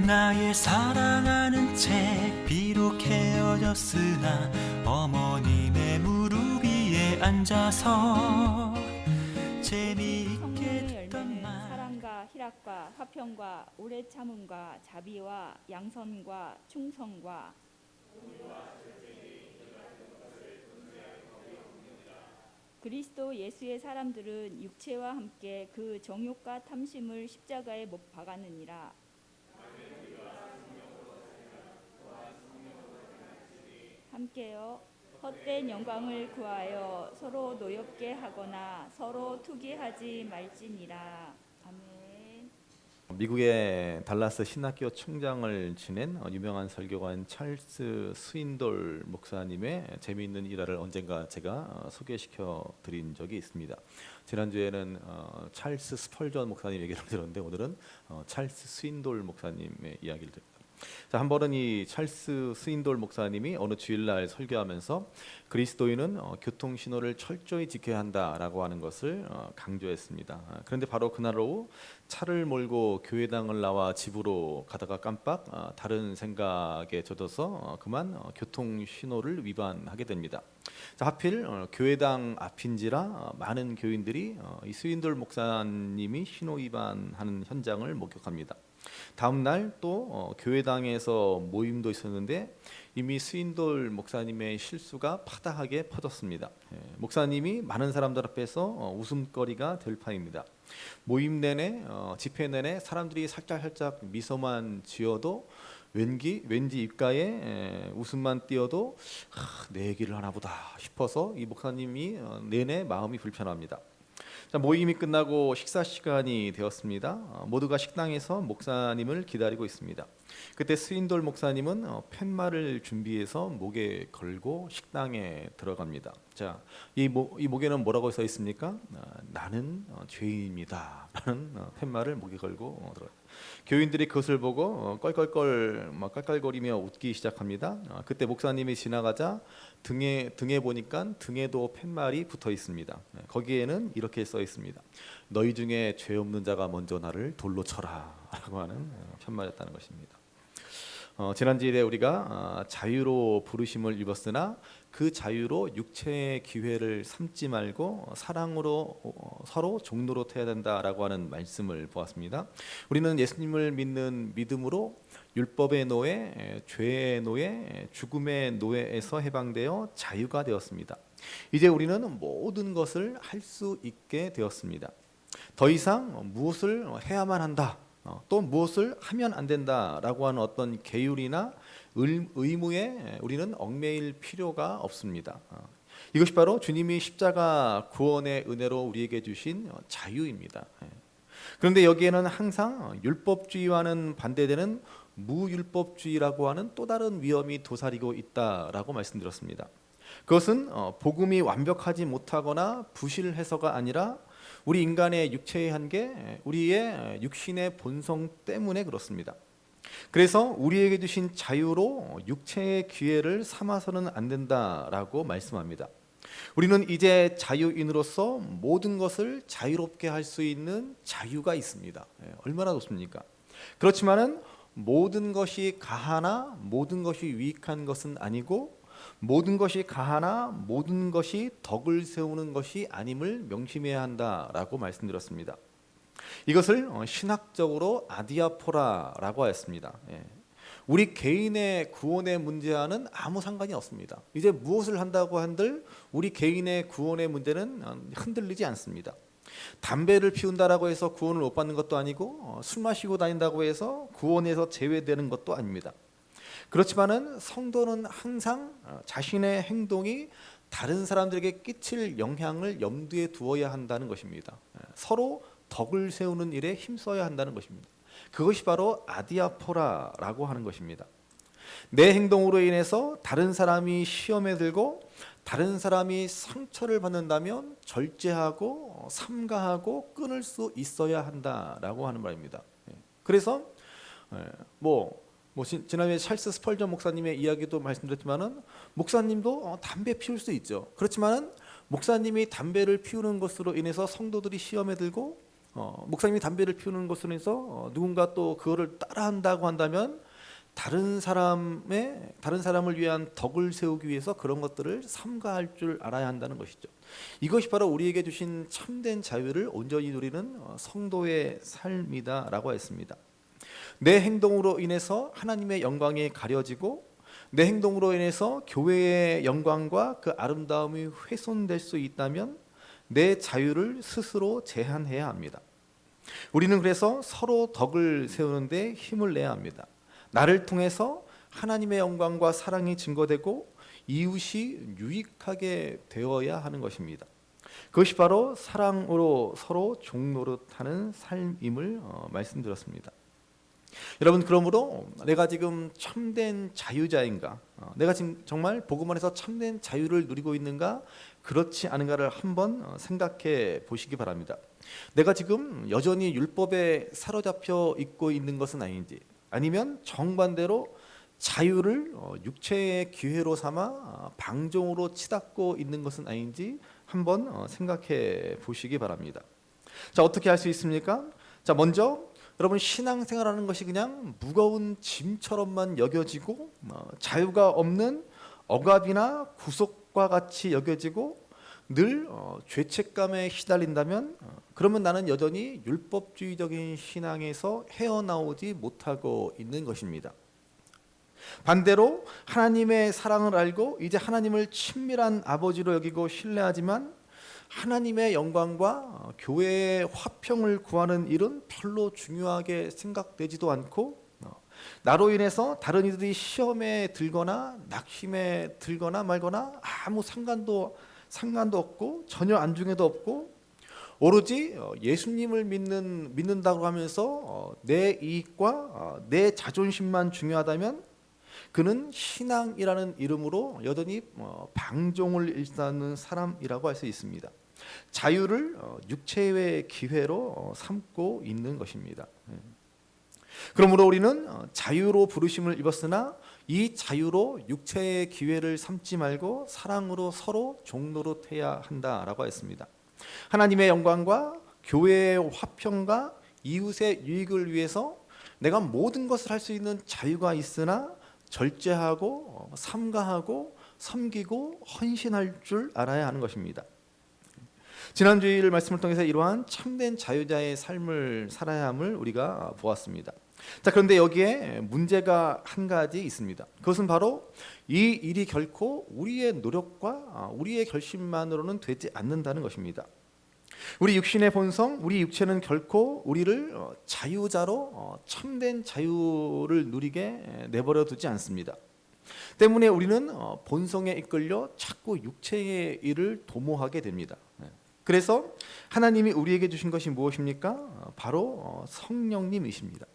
나의 사랑하는 책 비록 헤어졌으나 어머님의 무릎 위에 앉아서 재미있게 성령의 듣던 열매는 말. 사랑과 희락과 화평과 오래 참음과 자비와 양선과 충성과 그리스도 예수의 사람들은 육체와 함께 그 정욕과 탐심을 십자가에 못 박았느니라. 함께요. 헛된 영광을 구하여 서로 노엽게 하거나 서로 투기하지 말지니라. 아멘. 미국의 달라스 신학교 총장을 지낸 유명한 설교관 찰스 스윈돌 목사님의 재미있는 일화를 언젠가 제가 소개시켜 드린 적이 있습니다. 지난주에는 찰스 스펄전 목사님 얘기를 들었는데 오늘은 찰스 스윈돌 목사님의 이야기를 드립니다. 자, 한 번은 이 찰스 스윈돌 목사님이 어느 주일날 설교하면서 그리스도인은 교통 신호를 철저히 지켜야 한다라고 하는 것을 강조했습니다. 그런데 바로 그날 오후 차를 몰고 교회당을 나와 집으로 가다가 깜빡 다른 생각에 젖어서 그만 교통 신호를 위반하게 됩니다. 자, 하필 교회당 앞인지라 많은 교인들이 이 스윈돌 목사님이 신호 위반하는 현장을 목격합니다. 다음 날 또 교회당에서 모임도 있었는데 이미 스윈돌 목사님의 실수가 파다하게 퍼졌습니다. 목사님이 많은 사람들 앞에서 웃음거리가 될 판입니다. 모임 내내 집회 내내 사람들이 살짝 미소만 지어도 왠지 입가에 웃음만 띄어도 내 얘기를 하나 보다 싶어서 이 목사님이 내내 마음이 불편합니다. 자, 모임이 끝나고 식사 시간이 되었습니다. 모두가 식당에서 목사님을 기다리고 있습니다. 그때 스윈돌 목사님은 팻말을 준비해서 목에 걸고 식당에 들어갑니다. 자, 이 목에는 뭐라고 써 있습니까? 나는 죄인입니다. 라는 팻말을 목에 걸고 들어갑니다. 교인들이 그것을 보고 깔깔거리며 웃기 시작합니다. 그때 목사님이 지나가자 등에 보니까 등에도 팻말이 붙어 있습니다. 거기에는 이렇게 써 있습니다. 너희 중에 죄 없는 자가 먼저 나를 돌로 쳐라 라고 하는 팻말이었다는 것입니다. 지난주일에 우리가 자유로 부르심을 입었으나 그 자유로 육체의 기회를 삼지 말고 사랑으로 서로 종로로 태야 된다라고 하는 말씀을 보았습니다. 우리는 예수님을 믿는 믿음으로 율법의 노예, 죄의 노예, 죽음의 노예에서 해방되어 자유가 되었습니다. 이제 우리는 모든 것을 할 수 있게 되었습니다. 더 이상 무엇을 해야만 한다, 또 무엇을 하면 안 된다라고 하는 어떤 계율이나 의무에 우리는 얽매일 필요가 없습니다. 이것이 바로 주님이 십자가 구원의 은혜로 우리에게 주신 자유입니다. 그런데 여기에는 항상 율법주의와는 반대되는 무율법주의라고 하는 또 다른 위험이 도사리고 있다라고 말씀드렸습니다. 그것은 복음이 완벽하지 못하거나 부실해서가 아니라 우리 인간의 육체의 한계, 우리의 육신의 본성 때문에 그렇습니다. 그래서 우리에게 주신 자유로 육체의 기회를 삼아서는 안 된다라고 말씀합니다. 우리는 이제 자유인으로서 모든 것을 자유롭게 할 수 있는 자유가 있습니다. 얼마나 좋습니까? 그렇지만은 모든 것이 가하나 모든 것이 유익한 것은 아니고 모든 것이 가하나 모든 것이 덕을 세우는 것이 아님을 명심해야 한다라고 말씀드렸습니다. 이것을 신학적으로 아디아포라라고 하였습니다. 우리 개인의 구원의 문제와는 아무 상관이 없습니다. 이제 무엇을 한다고 한들 우리 개인의 구원의 문제는 흔들리지 않습니다. 담배를 피운다라고 해서 구원을 못 받는 것도 아니고 술 마시고 다닌다고 해서 구원에서 제외되는 것도 아닙니다. 그렇지만은 성도는 항상 자신의 행동이 다른 사람들에게 끼칠 영향을 염두에 두어야 한다는 것입니다. 서로 덕을 세우는 일에 힘써야 한다는 것입니다. 그것이 바로 아디아포라라고 하는 것입니다. 내 행동으로 인해서 다른 사람이 시험에 들고 다른 사람이 상처를 받는다면 절제하고 삼가하고 끊을 수 있어야 한다라고 하는 말입니다. 그래서 지난주에 찰스 스펄전 목사님의 이야기도 말씀드렸지만은 목사님도 담배 피울 수 있죠. 그렇지만은 목사님이 담배를 피우는 것으로 인해서 성도들이 시험에 들고 목사님이 담배를 피우는 것으로 해서 누군가 또 그거를 따라한다고 한다면 다른 사람을 위한 덕을 세우기 위해서 그런 것들을 삼가할 줄 알아야 한다는 것이죠. 이것이 바로 우리에게 주신 참된 자유를 온전히 누리는 성도의 삶이다라고 했습니다. 내 행동으로 인해서 하나님의 영광이 가려지고 내 행동으로 인해서 교회의 영광과 그 아름다움이 훼손될 수 있다면 내 자유를 스스로 제한해야 합니다. 우리는 그래서 서로 덕을 세우는데 힘을 내야 합니다. 나를 통해서 하나님의 영광과 사랑이 증거되고 이웃이 유익하게 되어야 하는 것입니다. 그것이 바로 사랑으로 서로 종노릇하는 삶임을 말씀드렸습니다. 여러분, 그러므로 내가 지금 참된 자유자인가? 내가 지금 정말 복음 안에서 참된 자유를 누리고 있는가? 그렇지 않은가를 한번 생각해 보시기 바랍니다. 내가 지금 여전히 율법에 사로잡혀 있고 있는 것은 아닌지, 아니면 정반대로 자유를 육체의 기회로 삼아 방종으로 치닫고 있는 것은 아닌지 한번 생각해 보시기 바랍니다. 자, 어떻게 할 수 있습니까? 자, 먼저 여러분, 신앙생활하는 것이 그냥 무거운 짐처럼만 여겨지고 자유가 없는 억압이나 구속과 같이 여겨지고 늘 죄책감에 시달린다면 그러면 나는 여전히 율법주의적인 신앙에서 헤어나오지 못하고 있는 것입니다. 반대로 하나님의 사랑을 알고 이제 하나님을 친밀한 아버지로 여기고 신뢰하지만 하나님의 영광과 교회의 화평을 구하는 일은 별로 중요하게 생각되지도 않고 나로 인해서 다른 이들이 시험에 들거나 낙심에 들거나 말거나 아무 상관도 없고 전혀 안중에도 없고 오로지 예수님을 믿는다고 하면서 내 이익과 내 자존심만 중요하다면 그는 신앙이라는 이름으로 여전히 방종을 일삼는 사람이라고 할 수 있습니다. 자유를 육체의 기회로 삼고 있는 것입니다. 그러므로 우리는 자유로 부르심을 입었으나 이 자유로 육체의 기회를 삼지 말고 사랑으로 서로 종노릇해야 한다라고 했습니다. 하나님의 영광과 교회의 화평과 이웃의 유익을 위해서 내가 모든 것을 할 수 있는 자유가 있으나 절제하고 삼가하고 섬기고 헌신할 줄 알아야 하는 것입니다. 지난 주일 말씀을 통해서 이러한 참된 자유자의 삶을 살아야 함을 우리가 보았습니다. 자, 그런데 여기에 문제가 한 가지 있습니다. 그것은 바로 이 일이 결코 우리의 노력과 우리의 결심만으로는 되지 않는다는 것입니다. 우리 육신의 본성, 우리 육체는 결코 우리를 자유자로 참된 자유를 누리게 내버려 두지 않습니다. 때문에 우리는 본성에 이끌려 자꾸 육체의 일을 도모하게 됩니다. 그래서 하나님이 우리에게 주신 것이 무엇입니까? 바로 성령님이십니다.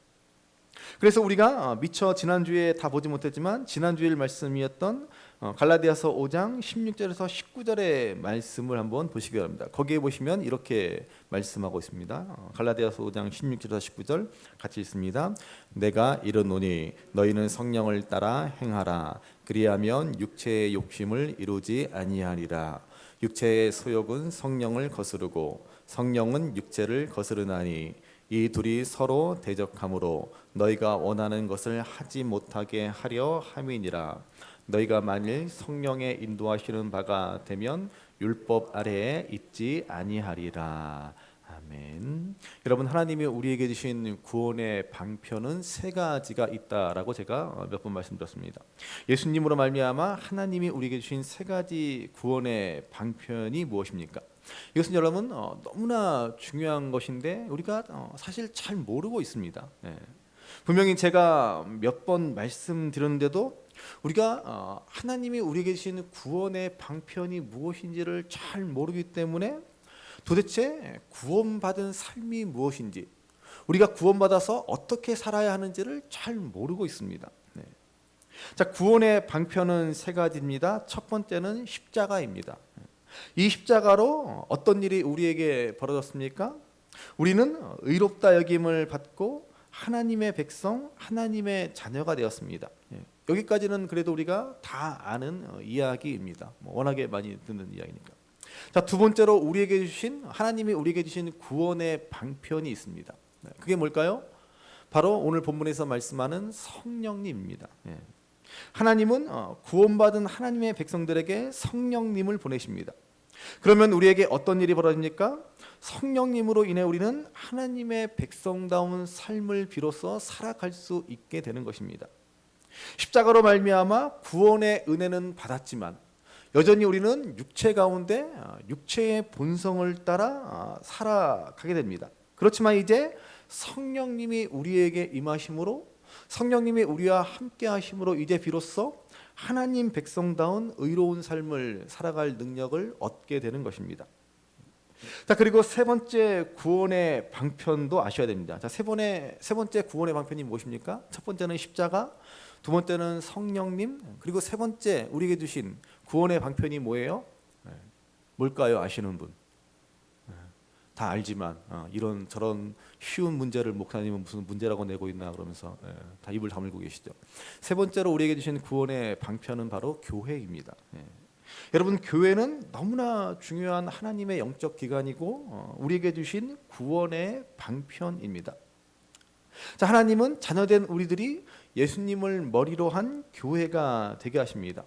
그래서 우리가 미처 지난주에 다 보지 못했지만 지난주일 말씀이었던 갈라디아서 5장 16절에서 19절의 말씀을 한번 보시기 바랍니다. 거기에 보시면 이렇게 말씀하고 있습니다. 갈라디아서 5장 16절에서 19절 같이 읽습니다. 내가 이르노니 너희는 성령을 따라 행하라. 그리하면 육체의 욕심을 이루지 아니하리라. 육체의 소욕은 성령을 거스르고 성령은 육체를 거스르나니 이 둘이 서로 대적하므로 너희가 원하는 것을 하지 못하게 하려 함이니라. 너희가 만일 성령의 인도하시는 바가 되면 율법 아래에 있지 아니하리라. 아멘. 여러분, 하나님이 우리에게 주신 구원의 방편은 세 가지가 있다라고 제가 몇 번 말씀드렸습니다. 예수님으로 말미암아 하나님이 우리에게 주신 세 가지 구원의 방편이 무엇입니까? 이것은 여러분 너무나 중요한 것인데 우리가 사실 잘 모르고 있습니다. 분명히 제가 몇 번 말씀드렸는데도 우리가 하나님이 우리에게 주신 구원의 방편이 무엇인지를 잘 모르기 때문에 도대체 구원받은 삶이 무엇인지, 우리가 구원받아서 어떻게 살아야 하는지를 잘 모르고 있습니다. 자, 구원의 방편은 세 가지입니다. 첫 번째는 십자가입니다. 이 십자가로 어떤 일이 우리에게 벌어졌습니까? 우리는 의롭다 여김을 받고 하나님의 백성, 하나님의 자녀가 되었습니다. 여기까지는 그래도 우리가 다 아는 이야기입니다. 워낙에 많이 듣는 이야기니까. 자, 두 번째로 하나님이 우리에게 주신 구원의 방편이 있습니다. 그게 뭘까요? 바로 오늘 본문에서 말씀하는 성령님입니다. 하나님은 구원받은 하나님의 백성들에게 성령님을 보내십니다. 그러면 우리에게 어떤 일이 벌어집니까? 성령님으로 인해 우리는 하나님의 백성다운 삶을 비로소 살아갈 수 있게 되는 것입니다. 십자가로 말미암아 구원의 은혜는 받았지만 여전히 우리는 육체 가운데 육체의 본성을 따라 살아가게 됩니다. 그렇지만 이제 성령님이 우리에게 임하심으로, 성령님이 우리와 함께 하심으로 이제 비로소 하나님 백성다운 의로운 삶을 살아갈 능력을 얻게 되는 것입니다. 자, 그리고 세 번째 구원의 방편도 아셔야 됩니다. 자, 세 번째 구원의 방편이 무엇입니까? 첫 번째는 십자가, 두 번째는 성령님, 그리고 세 번째 우리에게 주신 구원의 방편이 뭐예요? 뭘까요? 아시는 분? 다 알지만 이런 저런 쉬운 문제를 목사님은 무슨 문제라고 내고 있나 그러면서 다 입을 다물고 계시죠. 세 번째로 우리에게 주신 구원의 방편은 바로 교회입니다. 여러분, 교회는 너무나 중요한 하나님의 영적 기관이고 우리에게 주신 구원의 방편입니다. 자, 하나님은 자녀된 우리들이 예수님을 머리로 한 교회가 되게 하십니다.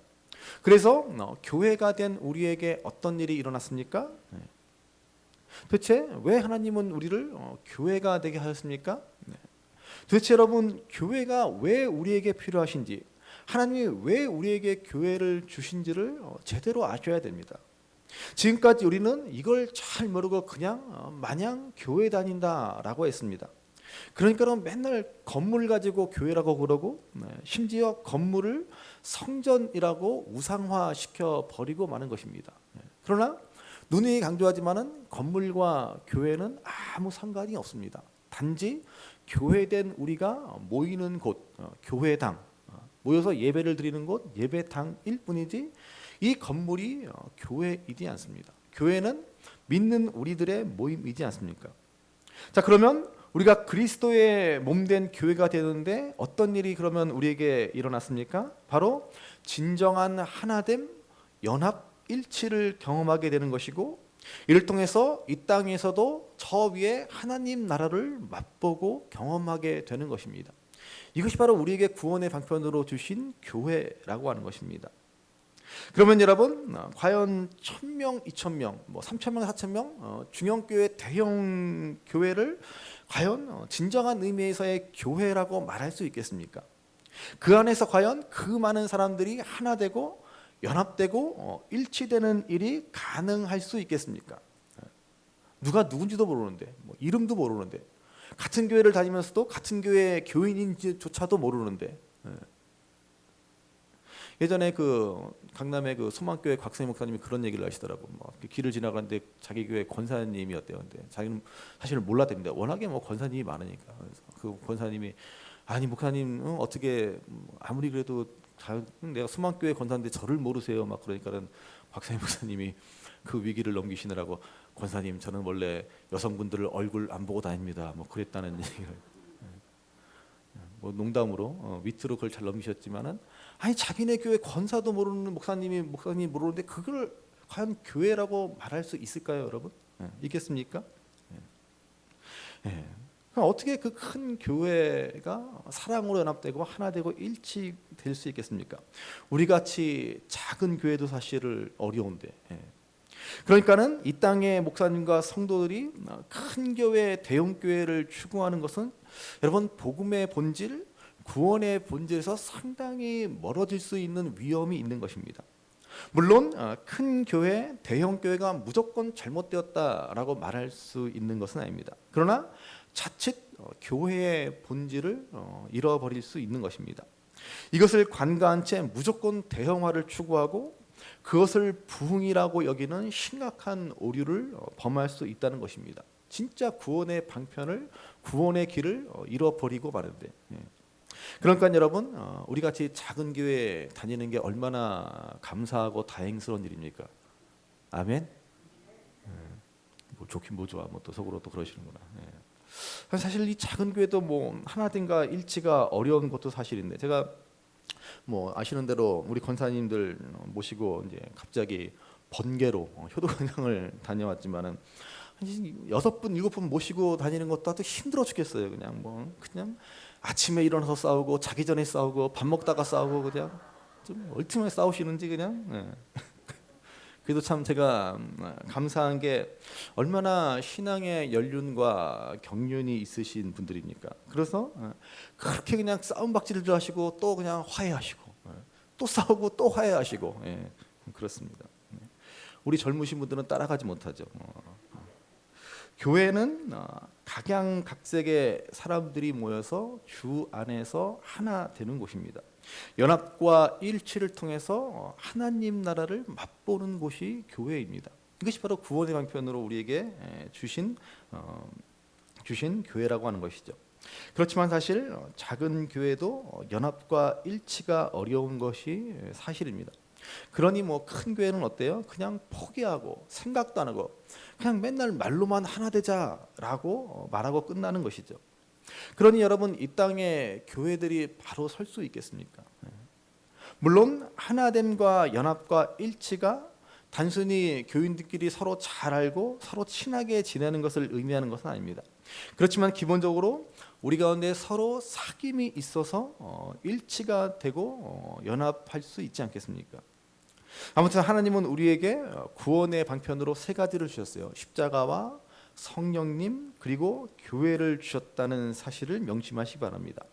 그래서 교회가 된 우리에게 어떤 일이 일어났습니까? 도대체 왜 하나님은 우리를 교회가 되게 하셨습니까? 도대체 여러분, 교회가 왜 우리에게 필요하신지, 하나님이 왜 우리에게 교회를 주신지를 제대로 아셔야 됩니다. 지금까지 우리는 이걸 잘 모르고 그냥 마냥 교회 다닌다라고 했습니다. 그러니까 맨날 건물 가지고 교회라고 그러고 심지어 건물을 성전이라고 우상화시켜 버리고 마는 것입니다. 그러나 누누이 강조하지만은 건물과 교회는 아무 상관이 없습니다. 단지 교회된 우리가 모이는 곳, 교회당, 모여서 예배를 드리는 곳, 예배당일 뿐이지 이 건물이 교회이지 않습니다. 교회는 믿는 우리들의 모임이지 않습니까? 자, 그러면 우리가 그리스도의 몸된 교회가 되는데 어떤 일이 그러면 우리에게 일어났습니까? 바로 진정한 하나됨, 연합, 일치를 경험하게 되는 것이고, 이를 통해서 이 땅에서도 저 위에 하나님 나라를 맛보고 경험하게 되는 것입니다. 이것이 바로 우리에게 구원의 방편으로 주신 교회라고 하는 것입니다. 그러면 여러분, 과연 1000명, 2000명, 3000명, 4000명 중형교회, 대형 교회를 과연 진정한 의미에서의 교회라고 말할 수 있겠습니까? 그 안에서 과연 그 많은 사람들이 하나 되고 연합되고 일치되는 일이 가능할 수 있겠습니까? 누가 누군지도 모르는데, 이름도 모르는데, 같은 교회를 다니면서도 같은 교회 교인인지조차도 모르는데, 예전에 그 강남의 그 소망교회 곽선희 목사님이 그런 얘기를 하시더라고. 길을 지나가는데 자기 교회 권사님이었대요. 근데 자기는 사실은 몰랐답니다. 워낙에 권사님이 많으니까. 그래서 그 권사님이, 아니 목사님 어떻게 아무리 그래도 내가 소망교회 권사인데 저를 모르세요? 막 그러니까는 곽선희 목사님이 그 위기를 넘기시느라고, 권사님 저는 원래 여성분들을 얼굴 안 보고 다닙니다. 그랬다는 얘기를. 농담으로 위트로 그걸 잘 넘기셨지만은, 아니 자기네 교회 권사도 모르는 목사님 모르는데 그걸 과연 교회라고 말할 수 있을까요, 여러분? 있겠습니까? 그럼 어떻게 그 큰 교회가 사랑으로 연합되고 하나 되고 일치될 수 있겠습니까? 우리 같이 작은 교회도 사실은 어려운데. 그러니까는 이 땅의 목사님과 성도들이 큰 교회, 대형 교회를 추구하는 것은 여러분, 복음의 본질, 구원의 본질에서 상당히 멀어질 수 있는 위험이 있는 것입니다. 물론 큰 교회, 대형 교회가 무조건 잘못되었다라고 말할 수 있는 것은 아닙니다. 그러나 자칫 교회의 본질을 잃어버릴 수 있는 것입니다. 이것을 관가한 채 무조건 대형화를 추구하고 그것을 부흥이라고 여기는 심각한 오류를 범할 수 있다는 것입니다. 진짜 구원의 방편을, 구원의 길을 잃어버리고 마는데. 그러니까 여러분, 우리 같이 작은 교회 다니는 게 얼마나 감사하고 다행스러운 일입니까? 아멘. 좋긴 뭐 좋아, 또 속으로 또 그러시는구나. 사실 이 작은 교회도 하나된가 일치가 어려운 것도 사실인데, 제가 아시는 대로 우리 권사님들 모시고 이제 갑자기 번개로 효도관광을 다녀왔지만은 한 6분 7분 모시고 다니는 것도 아주 힘들어 죽겠어요. 그냥 아침에 일어나서 싸우고 자기 전에 싸우고 밥 먹다가 싸우고 그냥 좀 얼마나 싸우시는지 그냥. 예. 그래도 참 제가 감사한 게 얼마나 신앙의 연륜과 경륜이 있으신 분들입니까? 그래서 그렇게 그냥 싸움박질을 하시고 또 그냥 화해하시고 또 싸우고 또 화해하시고 그렇습니다. 우리 젊으신 분들은 따라가지 못하죠. 교회는 각양각색의 사람들이 모여서 주 안에서 하나 되는 곳입니다. 연합과 일치를 통해서 하나님 나라를 맛보는 곳이 교회입니다. 이것이 바로 구원의 방편으로 우리에게 주신 교회라고 하는 것이죠. 그렇지만 사실 작은 교회도 연합과 일치가 어려운 것이 사실입니다. 그러니 큰 교회는 어때요? 그냥 포기하고 생각도 안 하고 그냥 맨날 말로만 하나 되자라고 말하고 끝나는 것이죠. 그러니 여러분, 이 땅에 교회들이 바로 설 수 있겠습니까? 물론 하나됨과 연합과 일치가 단순히 교인들끼리 서로 잘 알고 서로 친하게 지내는 것을 의미하는 것은 아닙니다. 그렇지만 기본적으로 우리 가운데 서로 사귐이 있어서 일치가 되고 연합할 수 있지 않겠습니까? 아무튼 하나님은 우리에게 구원의 방편으로 3가지를 주셨어요. 십자가와 성령님 그리고 교회를 주셨다는 사실을 명심하시기 바랍니다.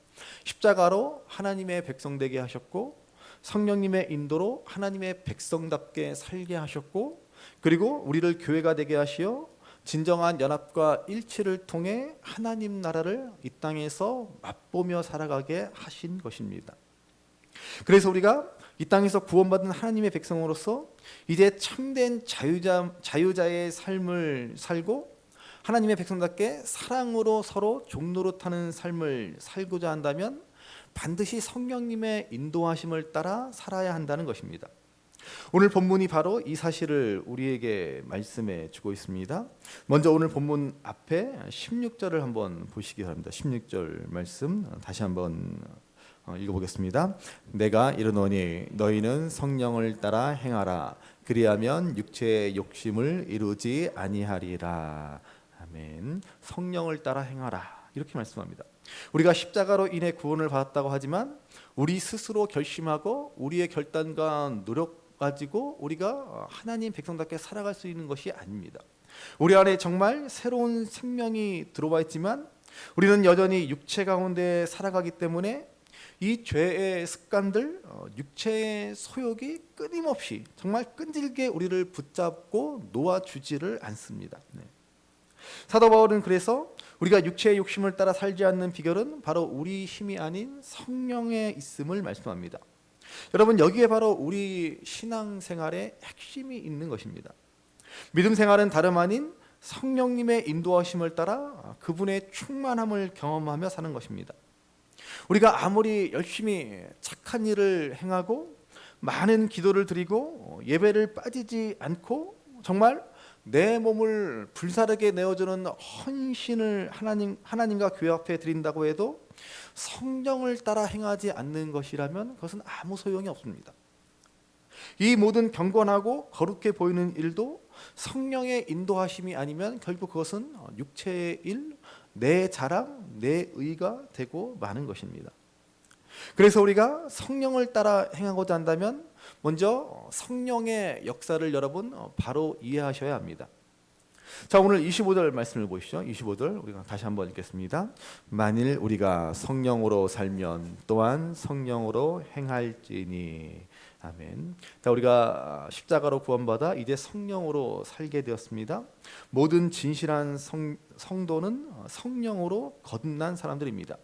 십자가로 하나님의 백성 되게 하셨고, 성령님의 인도로 하나님의 백성답게 살게 하셨고, 그리고 우리를 교회가 되게 하시어 진정한 연합과 일치를 통해 하나님 나라를 이 땅에서 맛보며 살아가게 하신 것입니다. 그래서 우리가 이 땅에서 구원받은 하나님의 백성으로서 이제 참된 자유자의 삶을 살고 하나님의 백성답게 사랑으로 서로 종노릇하는 삶을 살고자 한다면 반드시 성령님의 인도하심을 따라 살아야 한다는 것입니다. 오늘 본문이 바로 이 사실을 우리에게 말씀해 주고 있습니다. 먼저 오늘 본문 앞에 16절을 한번 보시기 바랍니다. 16절 말씀 다시 한번 읽어보겠습니다. 내가 이르노니 너희는 성령을 따라 행하라. 그리하면 육체의 욕심을 이루지 아니하리라. 아멘. 성령을 따라 행하라. 이렇게 말씀합니다. 우리가 십자가로 인해 구원을 받았다고 하지만 우리 스스로 결심하고 우리의 결단과 노력 가지고 우리가 하나님 백성답게 살아갈 수 있는 것이 아닙니다. 우리 안에 정말 새로운 생명이 들어와 있지만 우리는 여전히 육체 가운데 살아가기 때문에 이 죄의 습관들, 육체의 소욕이 끊임없이 정말 끈질게 우리를 붙잡고 놓아주지를 않습니다. 사도 바울은 그래서 우리가 육체의 욕심을 따라 살지 않는 비결은 바로 우리 힘이 아닌 성령에 있음을 말씀합니다. 여러분, 여기에 바로 우리 신앙생활의 핵심이 있는 것입니다. 믿음 생활은 다름 아닌 성령님의 인도하심을 따라 그분의 충만함을 경험하며 사는 것입니다. 우리가 아무리 열심히 착한 일을 행하고 많은 기도를 드리고 예배를 빠지지 않고 정말 내 몸을 불사르게 내어주는 헌신을 하나님과 교회 앞에 드린다고 해도 성령을 따라 행하지 않는 것이라면 그것은 아무 소용이 없습니다. 이 모든 경건하고 거룩해 보이는 일도 성령의 인도하심이 아니면 결국 그것은 육체의 일, 내 자랑, 내 의가 되고 마는 것입니다. 그래서 우리가 성령을 따라 행하고자 한다면 먼저 성령의 역사를 여러분 바로 이해하셔야 합니다. 자, 오늘 25절 말씀을 보시죠. 25절 우리가 다시 한번 읽겠습니다. 만일 우리가 성령으로 살면 또한 성령으로 행할지니. 아멘. 자, 우리가 십자가로 구원받아 이제 성령으로 살게 되었습니다. 모든 진실한 성도는 성령으로 거듭난 사람들입니다.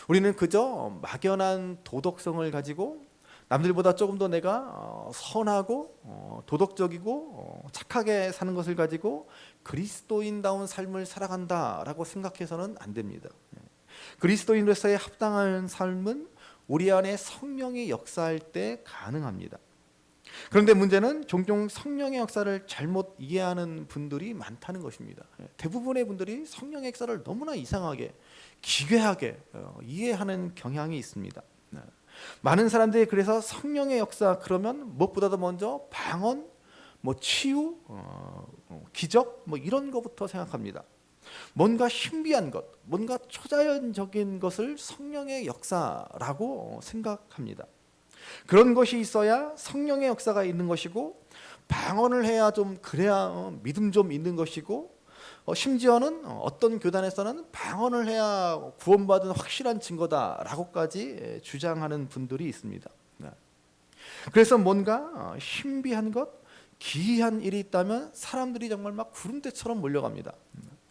우리는 그저 막연한 도덕성을 가지고 남들보다 조금 더 내가 선하고 도덕적이고 착하게 사는 것을 가지고 그리스도인다운 삶을 살아간다라고 생각해서는 안 됩니다. 그리스도인으로서의 합당한 삶은 우리 안에 성령이 역사할 때 가능합니다. 그런데 문제는 종종 성령의 역사를 잘못 이해하는 분들이 많다는 것입니다. 대부분의 분들이 성령의 역사를 너무나 이상하게 기괴하게 이해하는 경향이 있습니다. 많은 사람들이 그래서 성령의 역사 그러면 무엇보다도 먼저 방언, 뭐 치유, 기적, 뭐 이런 것부터 생각합니다. 뭔가 신비한 것, 뭔가 초자연적인 것을 성령의 역사라고 생각합니다. 그런 것이 있어야 성령의 역사가 있는 것이고, 방언을 해야 좀 그래야 믿음 좀 있는 것이고, 심지어는 어떤 교단에서는 방언을 해야 구원받은 확실한 증거다라고까지 주장하는 분들이 있습니다. 그래서 뭔가 신비한 것, 기이한 일이 있다면 사람들이 정말 막 구름대처럼 몰려갑니다.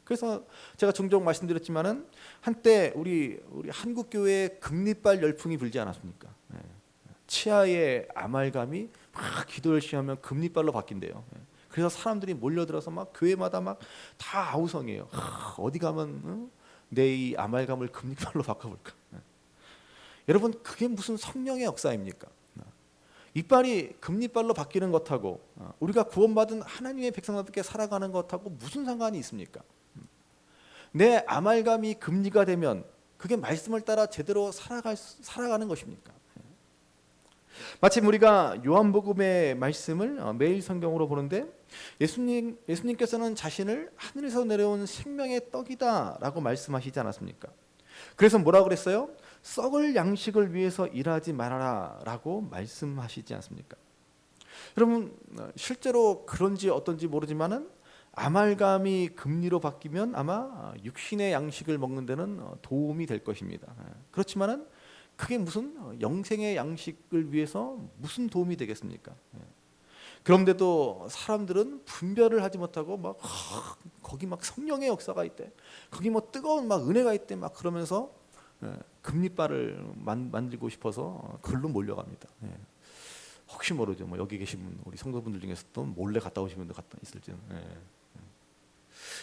그래서 제가 종종 말씀드렸지만은 한때 우리 한국 교회에 금리빨 열풍이 불지 않았습니까? 치아의 아말감이 막 기도 열심히 하면 금리빨로 바뀐대요. 그래서 사람들이 몰려들어서 막 교회마다 막 다 아우성이에요. 어디 가면 내 이 아말감을 금리빨로 바꿔볼까? 여러분, 그게 무슨 성령의 역사입니까? 이빨이 금리빨로 바뀌는 것하고 우리가 구원받은 하나님의 백성답게 살아가는 것하고 무슨 상관이 있습니까? 내 아말감이 금리가 되면 그게 말씀을 따라 제대로 살아가는 것입니까? 마침 우리가 요한복음의 말씀을 매일 성경으로 보는데 예수님께서는 자신을 하늘에서 내려온 생명의 떡이다라고 말씀하시지 않았습니까? 그래서 뭐라고 그랬어요? 썩을 양식을 위해서 일하지 말아라라고 말씀하시지 않습니까? 여러분, 실제로 그런지 어떤지 모르지만은 아말감이 금리로 바뀌면 아마 육신의 양식을 먹는 데는 도움이 될 것입니다. 그렇지만은 그게 무슨 영생의 양식을 위해서 무슨 도움이 되겠습니까? 그런데도 사람들은 분별을 하지 못하고 막 거기 막 성령의 역사가 있대, 거기 뭐 뜨거운 막 은혜가 있대, 막 그러면서 금리빨을 만들고 싶어서 글로 몰려갑니다. 혹시 모르죠. 뭐 여기 계신 분, 우리 성도분들 중에서도 몰래 갔다 오신 분도 있을지는.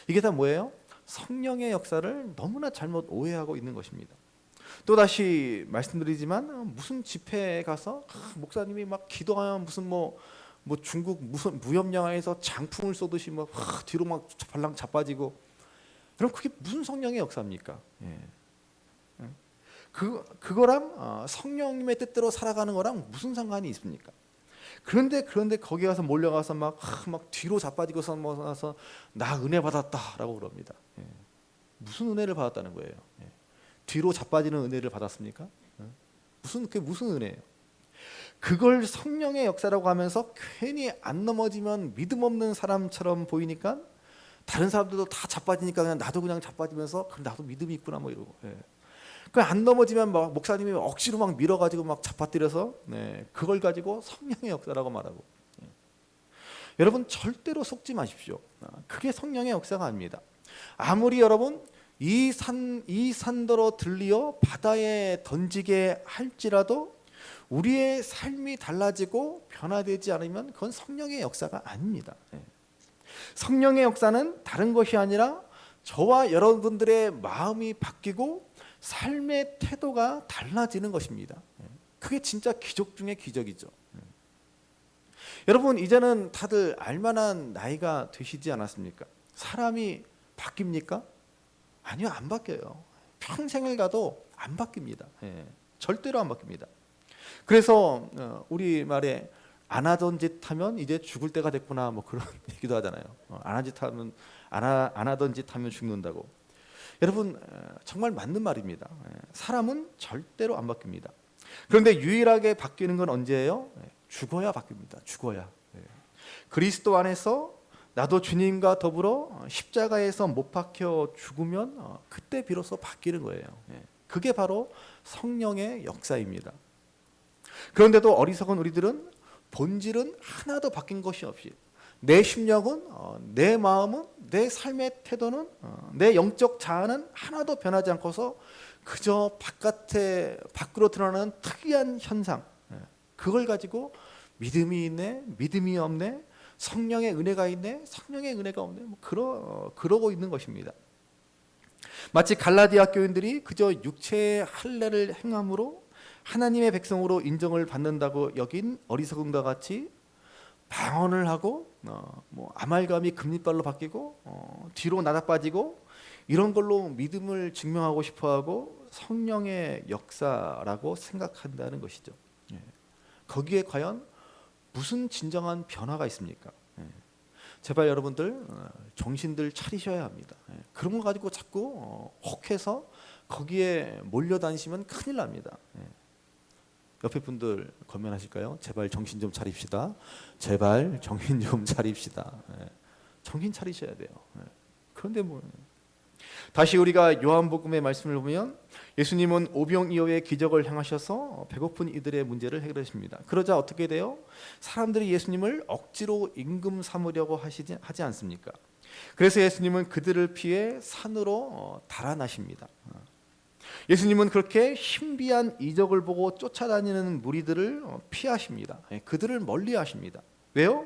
이게 다 뭐예요? 성령의 역사를 너무나 잘못 오해하고 있는 것입니다. 또 다시 말씀드리지만 무슨 집회에 가서 목사님이 막 기도하면 무슨 뭐 중국 무슨 무협영화에서 장풍을 쏘듯이 막 뒤로 막 발랑 자빠지고, 그럼 그게 무슨 성령의 역사입니까? 그거랑 성령님의 뜻대로 살아가는 거랑 무슨 상관이 있습니까? 그런데 거기 가서 몰려가서 막 뒤로 자빠지고서 나서 나 은혜 받았다라고 그럽니다. 무슨 은혜를 받았다는 거예요? 뒤로 자빠지는 은혜를 받았습니까? 그게 무슨 은혜예요? 그걸 성령의 역사라고 하면서 괜히 안 넘어지면 믿음 없는 사람처럼 보이니까 다른 사람들도 다 자빠지니까 그냥 나도 그냥 자빠지면서 그럼 나도 믿음이 있구나 뭐 이러고. 그 안 넘어지면 막 목사님이 억지로 막 밀어가지고 막 잡아뜨려서 그걸 가지고 성령의 역사라고 말하고. 여러분, 절대로 속지 마십시오. 그게 성령의 역사가 아닙니다. 아무리 여러분 이 산더러 들리어 바다에 던지게 할지라도 우리의 삶이 달라지고 변화되지 않으면 그건 성령의 역사가 아닙니다. 성령의 역사는 다른 것이 아니라 저와 여러분들의 마음이 바뀌고 삶의 태도가 달라지는 것입니다. 그게 진짜 기적 중의 기적이죠. 여러분, 이제는 다들 알만한 나이가 되시지 않았습니까? 사람이 바뀝니까? 아니요, 안 바뀌어요. 평생을 가도 안 바뀝니다. 절대로 안 바뀝니다. 그래서 우리 말에 안 하던 짓 하면 이제 죽을 때가 됐구나 뭐 그런 얘기도 하잖아요. 안 하던 짓 하면 죽는다고. 여러분, 정말 맞는 말입니다. 사람은 절대로 안 바뀝니다. 그런데 유일하게 바뀌는 건 언제예요? 죽어야 바뀝니다. 죽어야. 그리스도 안에서 나도 주님과 더불어 십자가에서 못 박혀 죽으면 그때 비로소 바뀌는 거예요. 그게 바로 성령의 역사입니다. 그런데도 어리석은 우리들은 본질은 하나도 바뀐 것이 없이 내 심령은, 내 마음은, 내 삶의 태도는, 내 영적 자아는 하나도 변하지 않고서 그저 밖으로 드러나는 특이한 현상, 그걸 가지고 믿음이 있네, 믿음이 없네, 성령의 은혜가 있네, 성령의 은혜가 없네, 뭐 그러고 있는 것입니다. 마치 갈라디아 교인들이 그저 육체의 할례를 행함으로 하나님의 백성으로 인정을 받는다고 여긴 어리석음과 같이 방언을 하고 아말감이 금리빨로 바뀌고 뒤로 나다빠지고 이런 걸로 믿음을 증명하고 싶어하고 성령의 역사라고 생각한다는 것이죠. 거기에 과연 무슨 진정한 변화가 있습니까? 제발 여러분들 정신들 차리셔야 합니다. 그런 거 가지고 자꾸 혹해서 거기에 몰려다니시면 큰일 납니다. 옆에 분들 권면하실까요? 제발 정신 좀 차립시다. 제발 정신 좀 차립시다. 정신 차리셔야 돼요. 그런데 뭐 다시 우리가 요한복음의 말씀을 보면 예수님은 오병이어의 기적을 행하셔서 배고픈 이들의 문제를 해결하십니다. 그러자 어떻게 돼요? 사람들이 예수님을 억지로 임금 삼으려고 하지 않습니까? 그래서 예수님은 그들을 피해 산으로 달아나십니다. 예수님은 그렇게 신비한 이적을 보고 쫓아다니는 무리들을 피하십니다. 그들을 멀리하십니다. 왜요?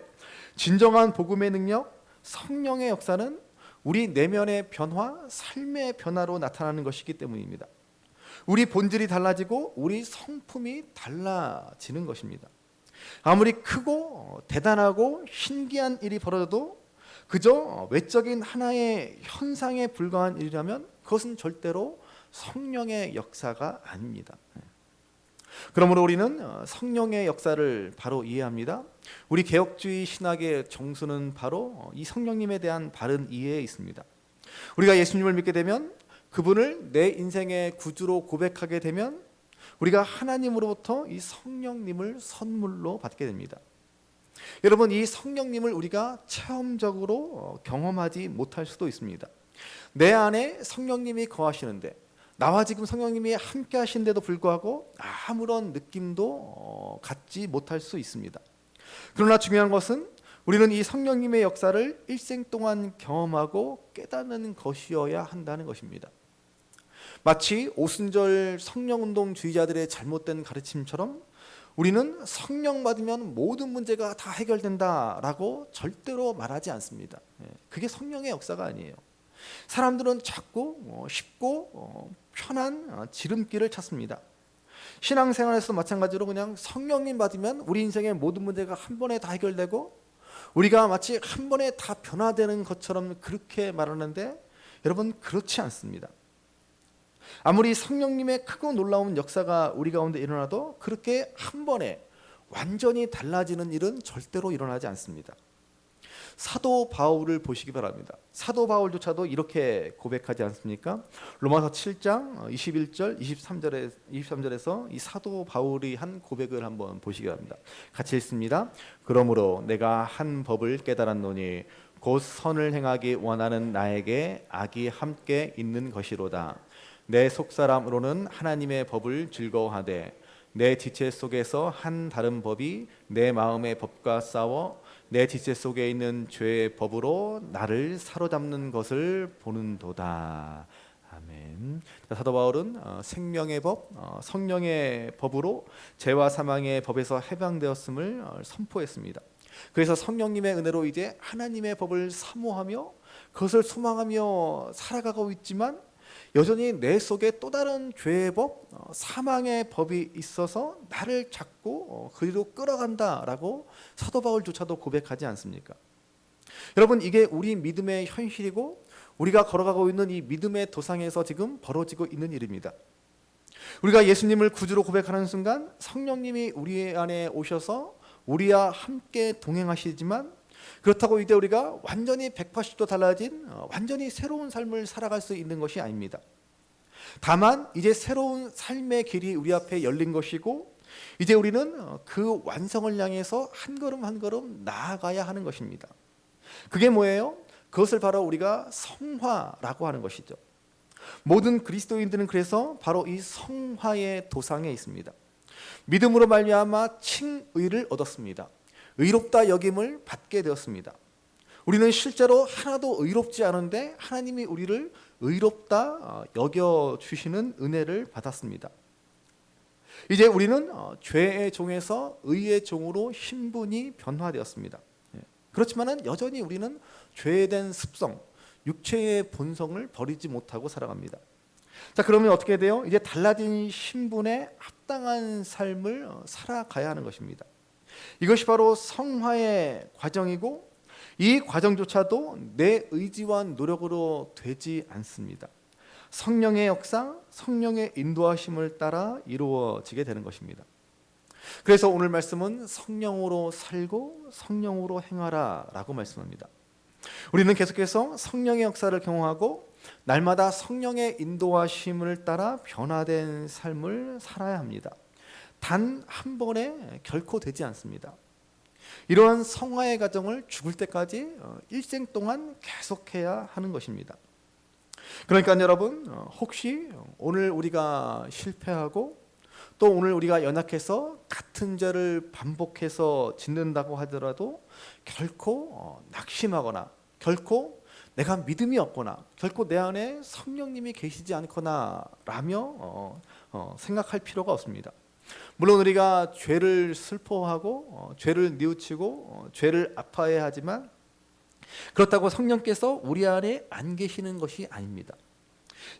진정한 복음의 능력, 성령의 역사는 우리 내면의 변화, 삶의 변화로 나타나는 것이기 때문입니다. 우리 본질이 달라지고 우리 성품이 달라지는 것입니다. 아무리 크고 대단하고 신기한 일이 벌어져도 그저 외적인 하나의 현상에 불과한 일이라면 그것은 절대로 성령의 역사가 아닙니다. 그러므로 우리는 성령의 역사를 바로 이해합니다. 우리 개혁주의 신학의 정수는 바로 이 성령님에 대한 바른 이해에 있습니다. 우리가 예수님을 믿게 되면, 그분을 내 인생의 구주로 고백하게 되면 우리가 하나님으로부터 이 성령님을 선물로 받게 됩니다. 여러분, 이 성령님을 우리가 체험적으로 경험하지 못할 수도 있습니다. 내 안에 성령님이 거하시는데, 나와 지금 성령님이 함께 하신데도 불구하고 아무런 느낌도 갖지 못할 수 있습니다. 그러나 중요한 것은 우리는 이 성령님의 역사를 일생 동안 경험하고 깨닫는 것이어야 한다는 것입니다. 마치 오순절 성령운동주의자들의 잘못된 가르침처럼 우리는 성령 받으면 모든 문제가 다 해결된다라고 절대로 말하지 않습니다. 그게 성령의 역사가 아니에요. 사람들은 자꾸 쉽고 편한 지름길을 찾습니다. 신앙생활에서 마찬가지로 그냥 성령님 받으면 우리 인생의 모든 문제가 한 번에 다 해결되고 우리가 마치 한 번에 다 변화되는 것처럼 그렇게 말하는데, 여러분, 그렇지 않습니다. 아무리 성령님의 크고 놀라운 역사가 우리 가운데 일어나도 그렇게 한 번에 완전히 달라지는 일은 절대로 일어나지 않습니다. 사도 바울을 보시기 바랍니다. 사도 바울조차도 이렇게 고백하지 않습니까? 로마서 7장 21절 23절에서 이 사도 바울이 한 고백을 한번 보시기 바랍니다. 같이 읽습니다. 그러므로 내가 한 법을 깨달았노니 곧 선을 행하기 원하는 나에게 악이 함께 있는 것이로다. 내 속사람으로는 하나님의 법을 즐거워하되 내 지체 속에서 한 다른 법이 내 마음의 법과 싸워 내 지체 속에 있는 죄의 법으로 나를 사로잡는 것을 보는도다. 아멘. 사도 바울은 생명의 법, 성령의 법으로 죄와 사망의 법에서 해방되었음을 선포했습니다. 그래서 성령님의 은혜로 이제 하나님의 법을 사모하며 그것을 소망하며 살아가고 있지만, 여전히 내 속에 또 다른 죄의 법, 사망의 법이 있어서 나를 자꾸 그리로 끌어간다라고 사도 바울조차도 고백하지 않습니까? 여러분, 이게 우리 믿음의 현실이고 우리가 걸어가고 있는 이 믿음의 도상에서 지금 벌어지고 있는 일입니다. 우리가 예수님을 구주로 고백하는 순간 성령님이 우리 안에 오셔서 우리와 함께 동행하시지만, 그렇다고 이제 우리가 완전히 180도 달라진 완전히 새로운 삶을 살아갈 수 있는 것이 아닙니다. 다만 이제 새로운 삶의 길이 우리 앞에 열린 것이고, 이제 우리는 그 완성을 향해서 한 걸음 한 걸음 나아가야 하는 것입니다. 그게 뭐예요? 그것을 바로 우리가 성화라고 하는 것이죠. 모든 그리스도인들은 그래서 바로 이 성화의 도상에 있습니다. 믿음으로 말미암아 칭의를 얻었습니다. 의롭다 여김을 받게 되었습니다. 우리는 실제로 하나도 의롭지 않은데 하나님이 우리를 의롭다 여겨주시는 은혜를 받았습니다. 이제 우리는 죄의 종에서 의의 종으로 신분이 변화되었습니다. 그렇지만 여전히 우리는 죄된 습성, 육체의 본성을 버리지 못하고 살아갑니다. 자, 그러면 어떻게 돼요? 이제 달라진 신분에 합당한 삶을 살아가야 하는 것입니다. 이것이 바로 성화의 과정이고, 이 과정조차도 내 의지와 노력으로 되지 않습니다. 성령의 역사, 성령의 인도하심을 따라 이루어지게 되는 것입니다. 그래서 오늘 말씀은 성령으로 살고 성령으로 행하라 라고 말씀합니다. 우리는 계속해서 성령의 역사를 경험하고 날마다 성령의 인도하심을 따라 변화된 삶을 살아야 합니다. 단 한 번에 결코 되지 않습니다. 이러한 성화의 과정을 죽을 때까지 일생 동안 계속해야 하는 것입니다. 그러니까 여러분, 혹시 오늘 우리가 실패하고 또 오늘 우리가 연약해서 같은 죄를 반복해서 짓는다고 하더라도 결코 낙심하거나 결코 내가 믿음이 없거나 결코 내 안에 성령님이 계시지 않거나 라며 생각할 필요가 없습니다. 물론 우리가 죄를 슬퍼하고 죄를 뉘우치고 죄를 아파해야 하지만 그렇다고 성령께서 우리 안에 안 계시는 것이 아닙니다.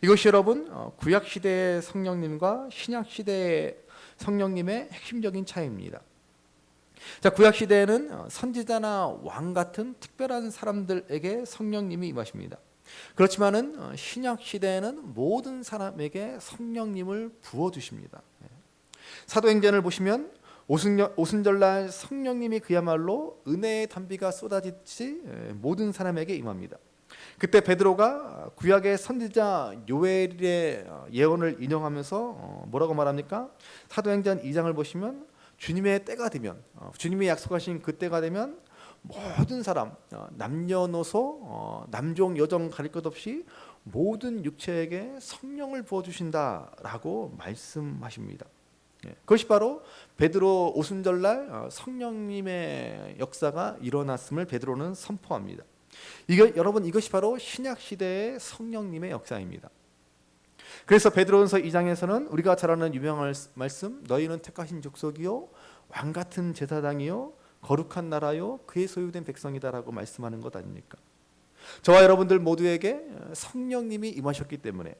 이것이 여러분 구약시대의 성령님과 신약시대의 성령님의 핵심적인 차이입니다. 자, 구약시대에는 선지자나 왕 같은 특별한 사람들에게 성령님이 임하십니다. 그렇지만은 신약시대에는 모든 사람에게 성령님을 부어주십니다. 사도행전을 보시면 오순절날 성령님이 그야말로 은혜의 단비가 쏟아지듯이 모든 사람에게 임합니다. 그때 베드로가 구약의 선지자 요엘의 예언을 인용하면서 뭐라고 말합니까? 사도행전 2장을 보시면 주님의 때가 되면 주님이 약속하신 그 때가 되면 모든 사람 남녀노소 남종 여종 가릴 것 없이 모든 육체에게 성령을 부어주신다라고 말씀하십니다. 그것이 바로 베드로 오순절날 성령님의 역사가 일어났음을 베드로는 선포합니다. 여러분, 이것이 바로 신약 시대의 성령님의 역사입니다. 그래서 베드로전서 2장에서는 우리가 잘 아는 유명한 말씀, 너희는 택하신 족속이요 왕 같은 제사장이요 거룩한 나라요 그의 소유된 백성이다라고 말씀하는 것 아닙니까? 저와 여러분들 모두에게 성령님이 임하셨기 때문에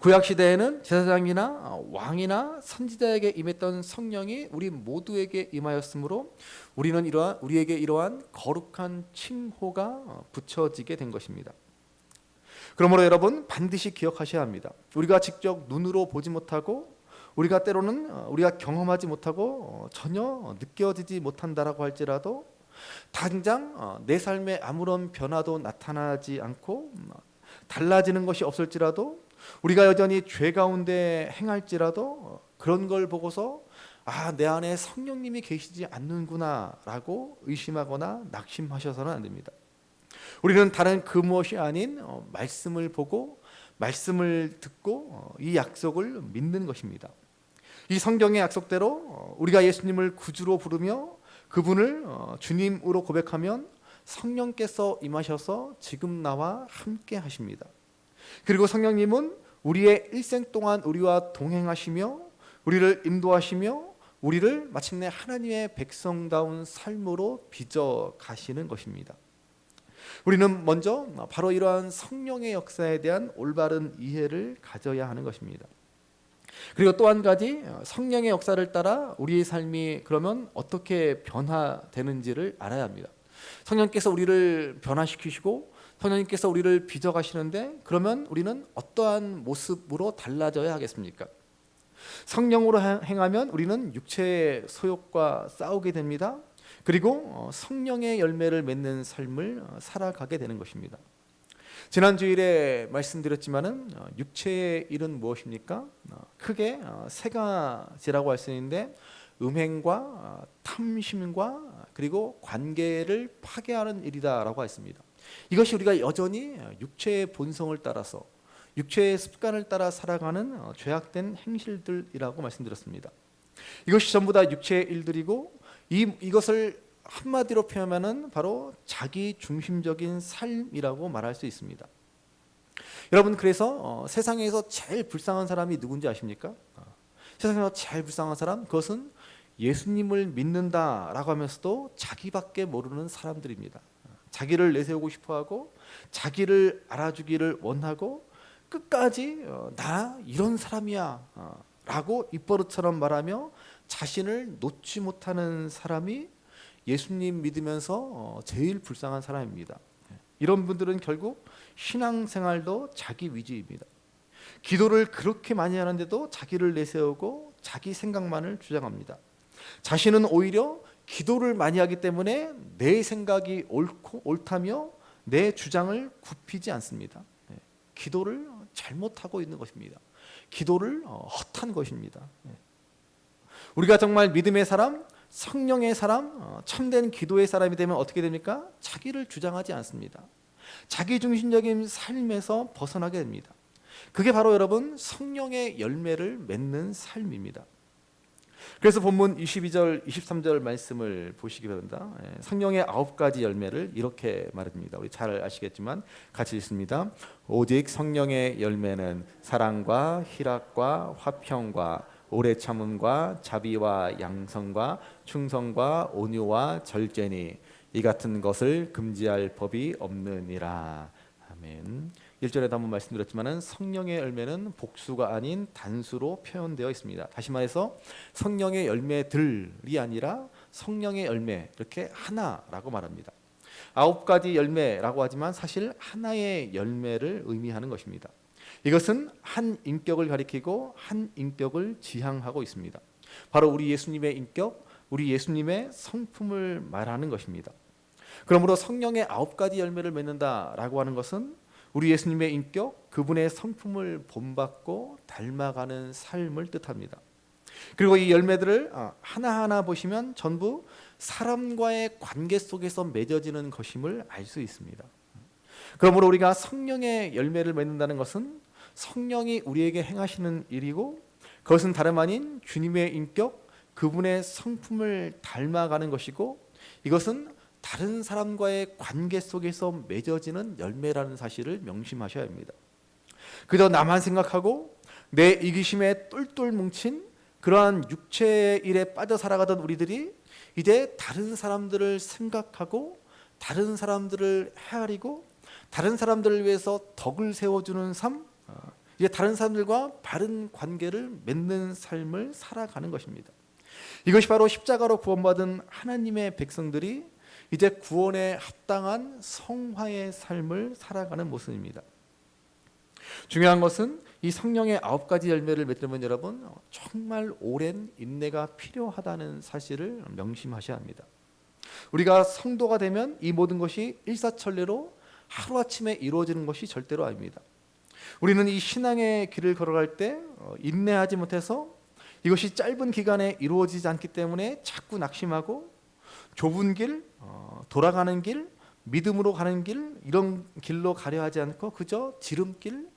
구약 시대에는 제사장이나 왕이나 선지자에게 임했던 성령이 우리 모두에게 임하였으므로 우리에게 이러한 거룩한 칭호가 붙여지게 된 것입니다. 그러므로 여러분 반드시 기억하셔야 합니다. 우리가 직접 눈으로 보지 못하고 우리가 때로는 우리가 경험하지 못하고 전혀 느껴지지 못한다라고 할지라도 당장 내 삶에 아무런 변화도 나타나지 않고 달라지는 것이 없을지라도 우리가 여전히 죄 가운데 행할지라도 그런 걸 보고서 내 안에 성령님이 계시지 않는구나라고 의심하거나 낙심하셔서는 안 됩니다. 우리는 다른 그 무엇이 아닌 말씀을 보고 말씀을 듣고 이 약속을 믿는 것입니다. 이 성경의 약속대로 우리가 예수님을 구주로 부르며 그분을 주님으로 고백하면 성령께서 임하셔서 지금 나와 함께 하십니다. 그리고 성령님은 우리의 일생 동안 우리와 동행하시며 우리를 인도하시며 우리를 마침내 하나님의 백성다운 삶으로 빚어 가시는 것입니다. 우리는 먼저 바로 이러한 성령의 역사에 대한 올바른 이해를 가져야 하는 것입니다. 그리고 또 한 가지 성령의 역사를 따라 우리의 삶이 그러면 어떻게 변화되는지를 알아야 합니다. 성령께서 우리를 변화시키시고 성령님께서 우리를 빚어가시는데 그러면 우리는 어떠한 모습으로 달라져야 하겠습니까? 성령으로 행하면 우리는 육체의 소욕과 싸우게 됩니다. 그리고 성령의 열매를 맺는 삶을 살아가게 되는 것입니다. 지난 주일에 말씀드렸지만은 육체의 일은 무엇입니까? 크게 세 가지라고 할 수 있는데 음행과 탐심과 그리고 관계를 파괴하는 일이다라고 했습니다. 이것이 우리가 여전히 육체의 본성을 따라서 육체의 습관을 따라 살아가는 죄악된 행실들이라고 말씀드렸습니다. 이것이 전부 다 육체의 일들이고 이것을 한마디로 표현하면 바로 자기 중심적인 삶이라고 말할 수 있습니다. 여러분, 그래서 세상에서 제일 불쌍한 사람이 누군지 아십니까? 세상에서 제일 불쌍한 사람, 그것은 예수님을 믿는다라고 하면서도 자기밖에 모르는 사람들입니다. 자기를 내세우고 싶어하고 자기를 알아주기를 원하고 끝까지 나 이런 사람이야 라고 입버릇처럼 말하며 자신을 놓지 못하는 사람이 예수님 믿으면서 제일 불쌍한 사람입니다. 이런 분들은 결국 신앙생활도 자기 위주입니다. 기도를 그렇게 많이 하는데도 자기를 내세우고 자기 생각만을 주장합니다. 자신은 오히려 기도를 많이 하기 때문에 내 생각이 옳다며 내 주장을 굽히지 않습니다. 기도를 잘못하고 있는 것입니다. 기도를 헛한 것입니다. 우리가 정말 믿음의 사람, 성령의 사람, 참된 기도의 사람이 되면 어떻게 됩니까? 자기를 주장하지 않습니다. 자기 중심적인 삶에서 벗어나게 됩니다. 그게 바로 여러분 성령의 열매를 맺는 삶입니다. 그래서 본문 22절, 23절 말씀을 보시기 바랍니다. 성령의 9가지 열매를 이렇게 말합니다. 우리 잘 아시겠지만 같이 읽습니다. 오직 성령의 열매는 사랑과 희락과 화평과 오래 참음과 자비와 양성과 충성과 온유와 절제니 이 같은 것을 금지할 법이 없느니라. 아멘. 1절에도 한번 말씀드렸지만 성령의 열매는 복수가 아닌 단수로 표현되어 있습니다. 다시 말해서 성령의 열매들이 아니라 성령의 열매 이렇게 하나라고 말합니다. 9가지 열매라고 하지만 사실 하나의 열매를 의미하는 것입니다. 이것은 한 인격을 가리키고 한 인격을 지향하고 있습니다. 바로 우리 예수님의 인격, 우리 예수님의 성품을 말하는 것입니다. 그러므로 성령의 9가지 열매를 맺는다라고 하는 것은 우리 예수님의 인격, 그분의 성품을 본받고 닮아가는 삶을 뜻합니다. 그리고 이 열매들을 하나하나 보시면 전부 사람과의 관계 속에서 맺어지는 것임을 알 수 있습니다. 그러므로 우리가 성령의 열매를 맺는다는 것은 성령이 우리에게 행하시는 일이고 그것은 다름 아닌 주님의 인격, 그분의 성품을 닮아가는 것이고 이것은 다른 사람과의 관계 속에서 맺어지는 열매라는 사실을 명심하셔야 합니다. 그저 나만 생각하고 내 이기심에 똘똘 뭉친 그러한 육체의 일에 빠져 살아가던 우리들이 이제 다른 사람들을 생각하고 다른 사람들을 헤아리고 다른 사람들을 위해서 덕을 세워주는 삶, 이제 다른 사람들과 바른 관계를 맺는 삶을 살아가는 것입니다. 이것이 바로 십자가로 구원받은 하나님의 백성들이 이제 구원에 합당한 성화의 삶을 살아가는 모습입니다. 중요한 것은 이 성령의 9가지 열매를 맺으면 여러분 정말 오랜 인내가 필요하다는 사실을 명심하셔야 합니다. 우리가 성도가 되면 이 모든 것이 일사천리로 하루아침에 이루어지는 것이 절대로 아닙니다. 우리는 이 신앙의 길을 걸어갈 때 인내하지 못해서 이것이 짧은 기간에 이루어지지 않기 때문에 자꾸 낙심하고 좁은 길, 돌아가는 길, 믿음으로 가는 길 이런 길로 가려 하지 않고 그저 지름길,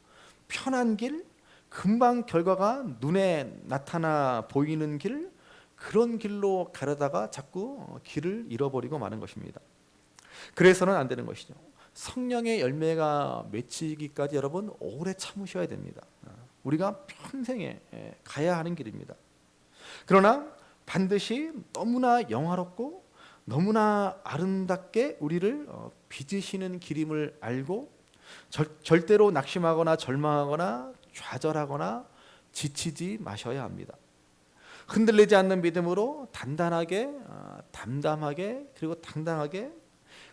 편한 길, 금방 결과가 눈에 나타나 보이는 길 그런 길로 가려다가 자꾸 길을 잃어버리고 마는 것입니다. 그래서는 안 되는 것이죠. 성령의 열매가 맺히기까지 여러분 오래 참으셔야 됩니다. 우리가 평생에 가야 하는 길입니다. 그러나 반드시 너무나 영화롭고 너무나 아름답게 우리를 빚으시는 길임을 알고 절대로 낙심하거나 절망하거나 좌절하거나 지치지 마셔야 합니다. 흔들리지 않는 믿음으로 단단하게 담담하게 그리고 당당하게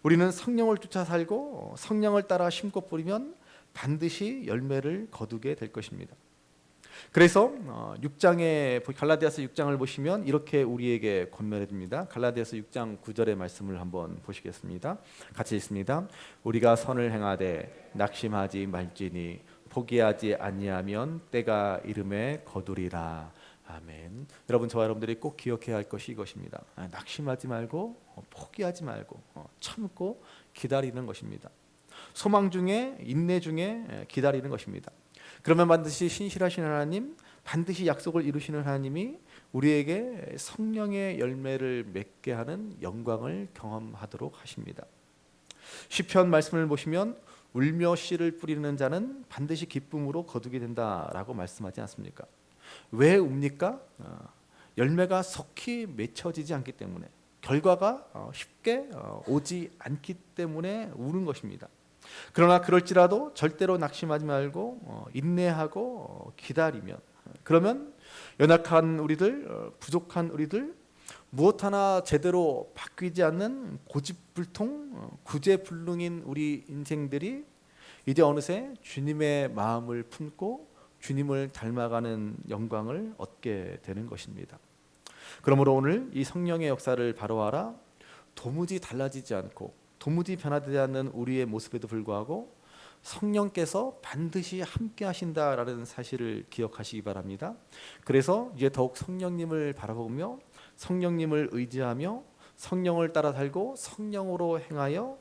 우리는 성령을 쫓아 살고 성령을 따라 심고 뿌리면 반드시 열매를 거두게 될 것입니다. 그래서 6장에 갈라디아서 6장을 보시면 이렇게 우리에게 권면해 줍니다. 갈라디아서 6장 9절의 말씀을 한번 보시겠습니다. 같이 읽습니다. 우리가 선을 행하되 낙심하지 말지니 포기하지 아니하면 때가 이름에 거두리라. 아멘. 여러분 저와 여러분들이 꼭 기억해야 할 것이 이것입니다. 낙심하지 말고 포기하지 말고 참고 기다리는 것입니다. 소망 중에 인내 중에 기다리는 것입니다. 그러면 반드시 신실하신 하나님, 반드시 약속을 이루시는 하나님이 우리에게 성령의 열매를 맺게 하는 영광을 경험하도록 하십니다. 시편 말씀을 보시면 울며 씨를 뿌리는 자는 반드시 기쁨으로 거두게 된다라고 말씀하지 않습니까? 왜 웁니까? 열매가 속히 맺혀지지 않기 때문에 결과가 쉽게 오지 않기 때문에 우는 것입니다. 그러나 그럴지라도 절대로 낙심하지 말고 인내하고 기다리면 그러면 연약한 우리들, 부족한 우리들 무엇 하나 제대로 바뀌지 않는 고집불통, 구제불능인 우리 인생들이 이제 어느새 주님의 마음을 품고 주님을 닮아가는 영광을 얻게 되는 것입니다. 그러므로 오늘 이 성령의 역사를 바로하라, 도무지 달라지지 않고 도무지 변화되지 않는 우리의 모습에도 불구하고 성령께서 반드시 함께 하신다라는 사실을 기억하시기 바랍니다. 그래서 이제 더욱 성령님을 바라보며 성령님을 의지하며 성령을 따라 살고 성령으로 행하여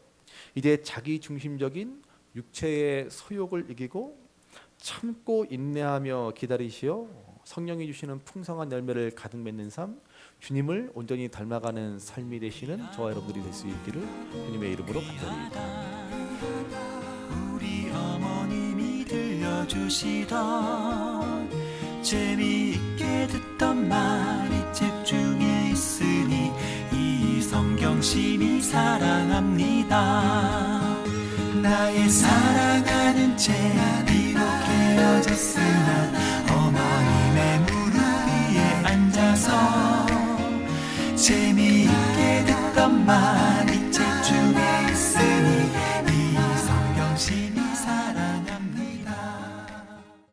이제 자기 중심적인 육체의 소욕을 이기고 참고 인내하며 기다리시어 성령이 주시는 풍성한 열매를 가득 맺는 삶, 주님을 온전히 닮아가는 삶이 되시는 저와 여러분들이 될 수 있기를 주님의 이름으로 간절히 우리 어머님이 들려주시던 재미있게 듣던 말이 책 중에 있으니 이 성경심이 사랑합니다. 나의 사랑하는 책 비록 헤어졌으나